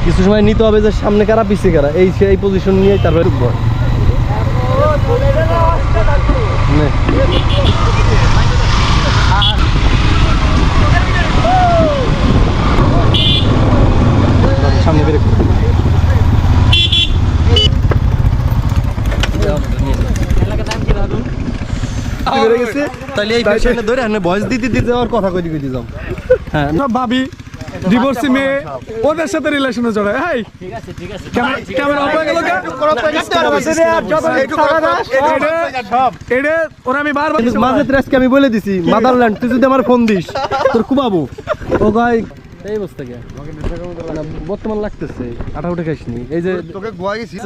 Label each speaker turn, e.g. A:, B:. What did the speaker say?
A: কিছু সময় নিতে হবে যে সামনে কারা পিছিয়ে কারা, এই সেই পজিশন নিয়ে তারপরে উঠবো। সামনে বের তাহলে এই পেছনে ধরে আপনি ভয়েস দিতে দিতে আমার কথা কইতে কইতে যাও। হ্যাঁ
B: ভাবি ডিভোর্সি মেয়ে ওদের সাথে রিলেশনে জড়ায়। হাই ঠিক আছে ক্যামেরা অফ হয়ে গেল কে এটা ওরা আমি বারবার
A: মাঝে আজকে আমি বলে দিছি মাদারল্যান্ড তুই যদি আমার ফোন দিস তোর কুবাবো। ও গাই এই অবস্থা কে বর্তমান লাগতেছে আটা উঠে খাইসনি এই যে তোকে গোয়া গেছি।